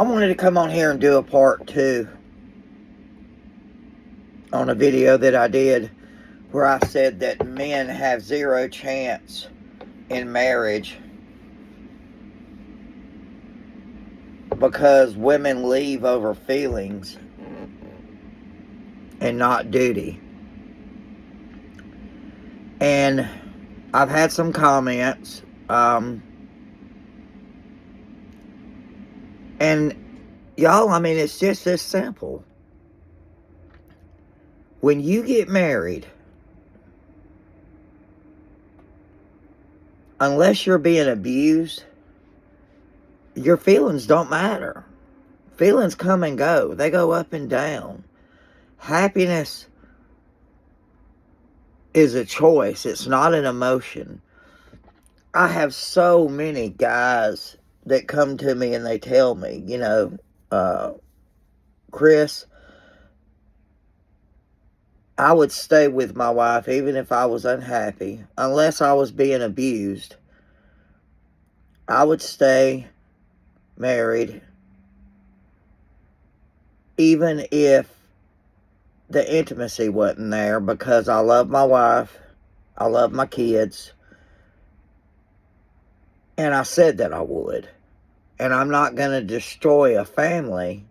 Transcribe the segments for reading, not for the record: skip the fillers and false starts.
I wanted to come on here and do a part 2 on a video that I did where I said that men have zero chance in marriage because women leave over feelings and not duty. And I've had some comments, and y'all, I mean, it's just this simple. When you get married, unless you're being abused, your feelings don't matter. Feelings come and go. They go up and down. Happiness is a choice. It's not an emotion. I have so many guys that come to me and they tell me, Chris, I would stay with my wife even if I was unhappy. Unless I was being abused, I would stay married even if the intimacy wasn't there, because I love my wife, I love my kids, and I said that I would. And I'm not going to destroy a family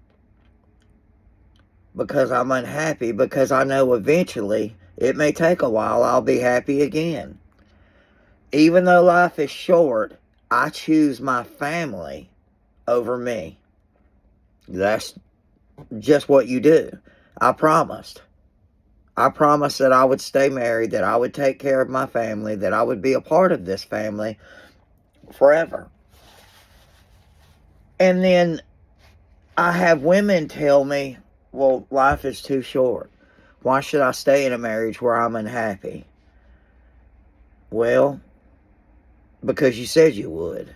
because I'm unhappy, because I know eventually, it may take a while, I'll be happy again. Even though life is short, I choose my family over me. That's just what you do. I promised. I promised that I would stay married, that I would take care of my family, that I would be a part of this family forever. And then I have women tell me, well, life is too short. Why should I stay in a marriage where I'm unhappy? Well, because you said you would.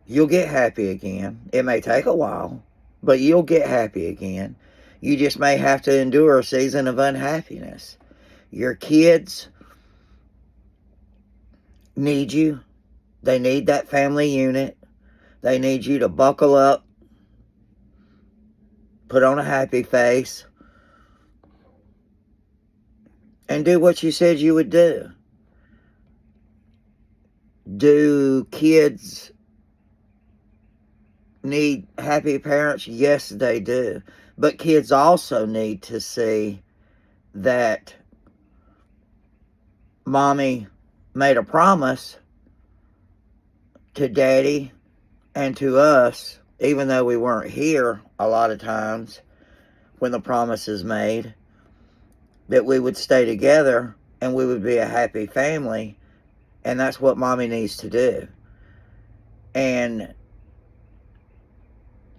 You'll get happy again. It may take a while, but you'll get happy again. You just may have to endure a season of unhappiness. Your kids need you. They need that family unit. They need you to buckle up, put on a happy face, and do what you said you would do. Do kids need happy parents? Yes, they do. But kids also need to see that mommy made a promise to daddy and to us, even though we weren't here a lot of times when the promise is made, that we would stay together and we would be a happy family. And that's what mommy needs to do. And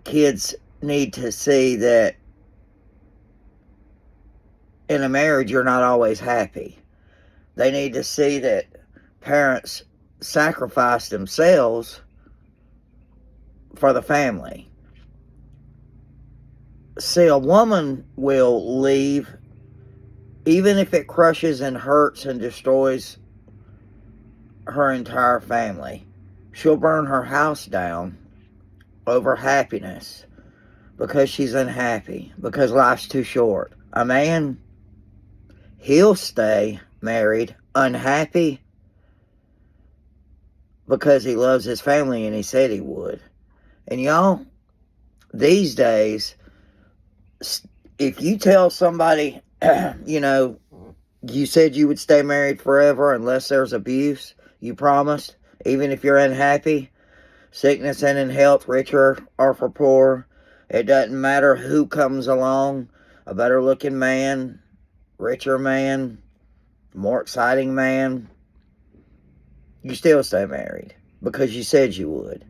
kids need to see that in a marriage you're not always happy. They need to see that parents sacrifice themselves for the family. See, a woman will leave even if it crushes and hurts and destroys her entire family. She'll burn her house down over happiness because she's unhappy, because life's too short. A man, he'll stay married unhappy because he loves his family and he said he would. And y'all, these days, if you tell somebody, you said you would stay married forever unless there's abuse, you promised, even if you're unhappy, sickness and in health, rich or for poor, it doesn't matter who comes along, a better looking man, richer man, more exciting man, you still stay married because you said you would.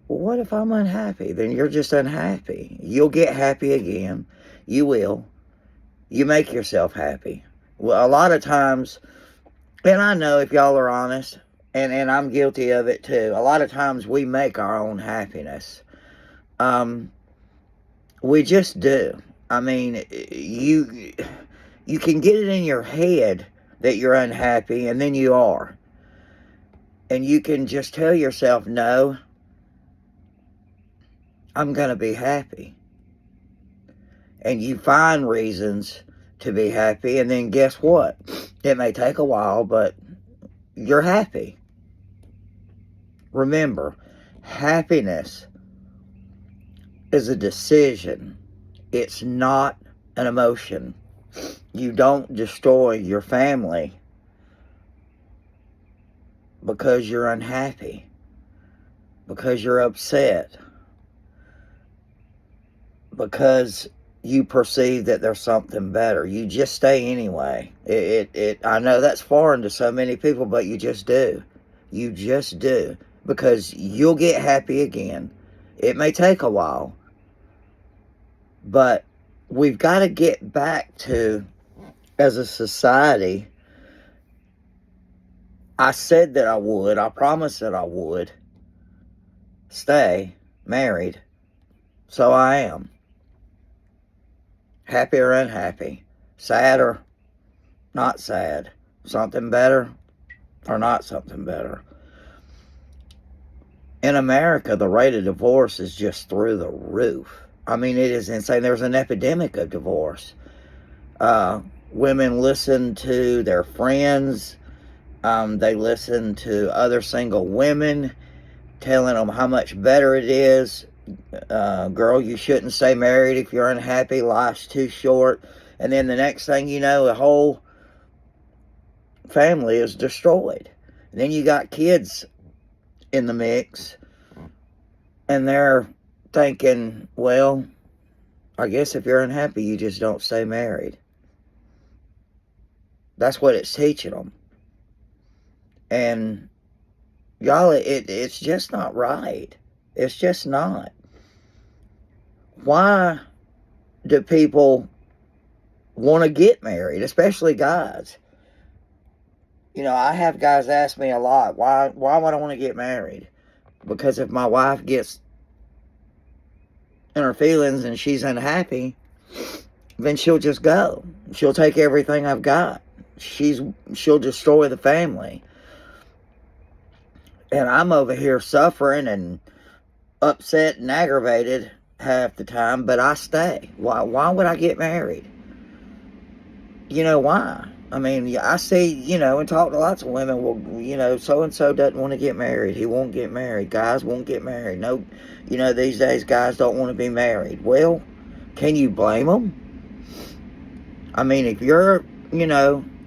Well, what if I'm unhappy? Then you're just unhappy. You'll get happy again. You will. You make yourself happy. Well, a lot of times, and I know if y'all are honest, and I'm guilty of it too, a lot of times we make our own happiness. We just do. I mean, you can get it in your head that you're unhappy, and then you are. And you can just tell yourself, no, I'm going to be happy. And you find reasons to be happy, and then guess what? It may take a while, but you're happy. Remember, happiness is a decision. It's not an emotion. You don't destroy your family because you're unhappy, because you're upset, because you perceive that there's something better. You just stay anyway. I know that's foreign to so many people, but you just do. You just do. Because you'll get happy again. It may take a while, but we've got to get back to, as a society, I said that I would, I promised that I would stay married, so I am. Happy or unhappy, sad or not sad, something better or not something better. In America, the rate of divorce is just through the roof. I mean, it is insane. There's an epidemic of divorce. Women listen to their friends. They listen to other single women telling them how much better it is. Girl, you shouldn't stay married if you're unhappy. Life's too short. And then the next thing you know, the whole family is destroyed. And then you got kids in the mix, and they're thinking, well, I guess if you're unhappy, you just don't stay married. That's what it's teaching them. And y'all, it's just not right. It's just not. Why do people want to get married, especially guys? You know, I have guys ask me a lot, why would I want to get married? Because if my wife gets in her feelings and she's unhappy, then she'll just go. She'll take everything I've got. She'll destroy the family. And I'm over here suffering and upset and aggravated half the time, but I stay. Why would I get married? You know why? I mean, I see, and talk to lots of women, well, so-and-so doesn't want to get married. He won't get married. Guys won't get married. No, these days guys don't want to be married. Well, can you blame them? I mean, if you're,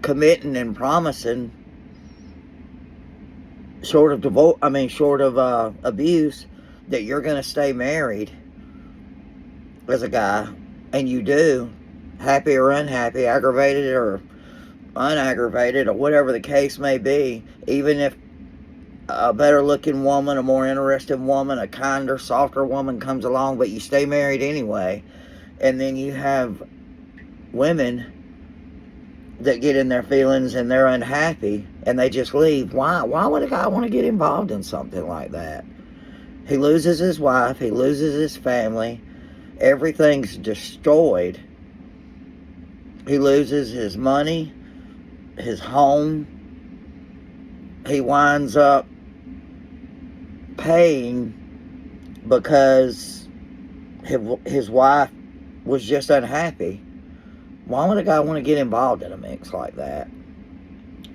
committing and promising, short of abuse, that you're going to stay married as a guy, and you do, happy or unhappy, aggravated or unaggravated, or whatever the case may be, even if a better looking woman, a more interesting woman, a kinder, softer woman comes along, but you stay married anyway. And then you have women that get in their feelings and they're unhappy and they just leave. Why would a guy want to get involved in something like that? He loses his wife, he loses his family, everything's destroyed. He loses his money, his home. He winds up paying because his wife was just unhappy. Why would a guy want to get involved in a mix like that?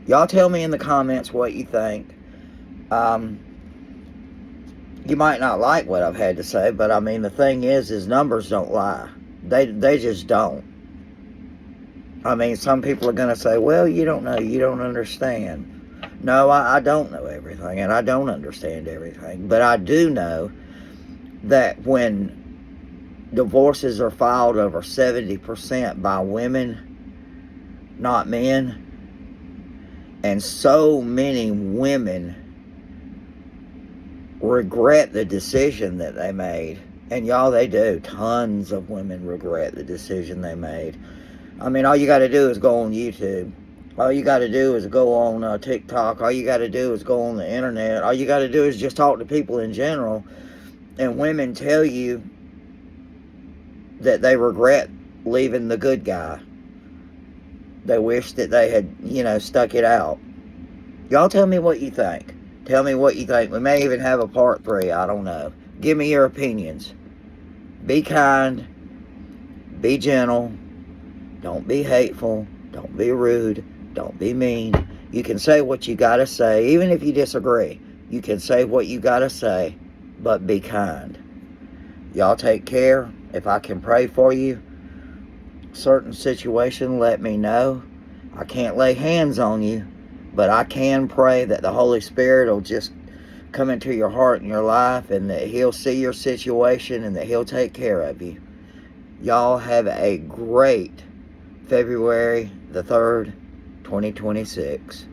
Y'all tell me in the comments what you think. You might not like what I've had to say, but I mean, the thing is numbers don't lie. They just don't. I mean, some people are going to say, well, you don't know, you don't understand. No, I don't know everything, and I don't understand everything. But I do know that when divorces are filed over 70% by women, not men, and so many women regret the decision that they made. And y'all, they do. Tons of women regret the decision they made. I mean, all you got to do is go on YouTube. All you got to do is go on TikTok. All you got to do is go on the internet. All you got to do is just talk to people in general. And women tell you that they regret leaving the good guy. They wish that they had, stuck it out. Y'all tell me what you think. Tell me what you think. We may even have a part 3. I don't know. Give me your opinions. Be kind. Be gentle. Don't be hateful. Don't be rude. Don't be mean. You can say what you gotta say, even if you disagree. You can say what you gotta say, but be kind. Y'all take care. If I can pray for you, certain situation, let me know. I can't lay hands on you, but I can pray that the Holy Spirit will just come into your heart and your life, and that He'll see your situation and that He'll take care of you. Y'all have a great February the 3rd, 2026.